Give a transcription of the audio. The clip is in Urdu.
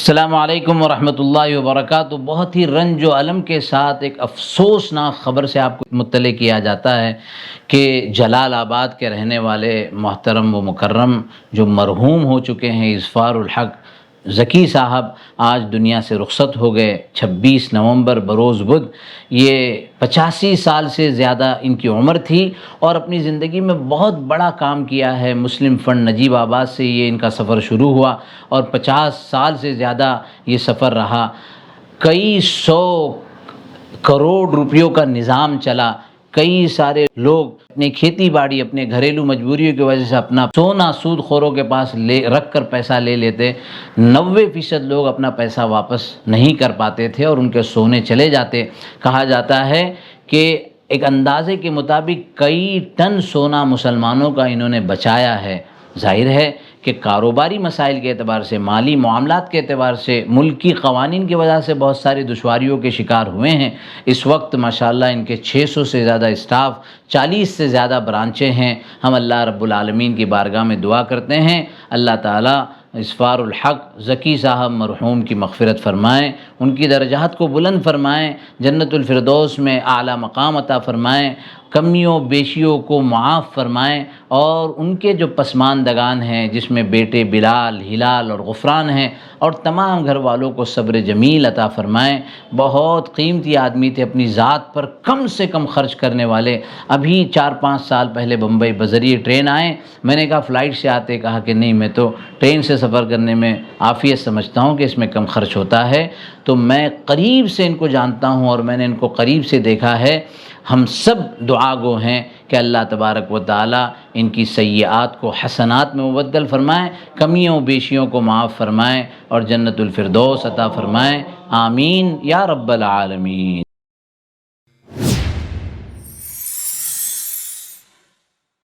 السلام علیکم ورحمۃ اللہ وبرکاتہ۔ بہت ہی رنج و الم کے ساتھ ایک افسوسناک خبر سے آپ کو مطلع کیا جاتا ہے کہ جلال آباد کے رہنے والے محترم و مکرم جو مرحوم ہو چکے ہیں اظفار الحق ذکی صاحب آج دنیا سے رخصت ہو گئے 26 نومبر بروز بدھ۔ یہ 85 سال سے زیادہ ان کی عمر تھی اور اپنی زندگی میں بہت بڑا کام کیا ہے۔ مسلم فنڈ نجیب آباد سے یہ ان کا سفر شروع ہوا اور 50 سال سے زیادہ یہ سفر رہا۔ کئی 100 کروڑ روپیوں کا نظام چلا۔ کئی سارے لوگ اپنی کھیتی باڑی اپنے گھریلو مجبوریوں کی وجہ سے اپنا سونا سود خوروں کے پاس رکھ کر پیسہ لے لیتے۔ 90% لوگ اپنا پیسہ واپس نہیں کر پاتے تھے اور ان کے سونے چلے جاتے۔ کہا جاتا ہے کہ ایک اندازے کے مطابق کئی ٹن سونا مسلمانوں کا انہوں نے بچایا ہے۔ ظاہر ہے کہ کاروباری مسائل کے اعتبار سے، مالی معاملات کے اعتبار سے، ملکی قوانین کی وجہ سے بہت ساری دشواریوں کے شکار ہوئے ہیں۔ اس وقت ماشاءاللہ ان کے 600 سے زیادہ اسٹاف، 40 سے زیادہ برانچیں ہیں۔ ہم اللہ رب العالمین کی بارگاہ میں دعا کرتے ہیں اللہ تعالیٰ اظفار الحق ذکی صاحب مرحوم کی مغفرت فرمائیں، ان کی درجات کو بلند فرمائیں، جنت الفردوس میں اعلیٰ مقام عطا فرمائیں، کمیوں بیشیوں کو معاف فرمائیں، اور ان کے جو پسماندگان ہیں جس میں بیٹے بلال، ہلال اور غفران ہیں، اور تمام گھر والوں کو صبر جمیل عطا فرمائیں۔ بہت قیمتی آدمی تھے، اپنی ذات پر کم سے کم خرچ کرنے والے۔ ابھی 4-5 سال پہلے بمبئی بذریعہ ٹرین آئے، میں نے کہا فلائٹ سے آتے، کہا کہ نہیں، میں تو ٹرین سے سفر کرنے میں عافیت سمجھتا ہوں کہ اس میں کم خرچ ہوتا ہے۔ تو میں قریب سے ان کو جانتا ہوں اور میں نے ان کو قریب سے دیکھا ہے۔ ہم سب دعا گو ہیں کہ اللہ تبارک و تعالی ان کی سیئات کو حسنات میں مبدل فرمائیں، کمیوں بیشیوں کو معاف فرمائیں اور جنت الفردوس عطا فرمائیں۔ آمین یا رب العالمین۔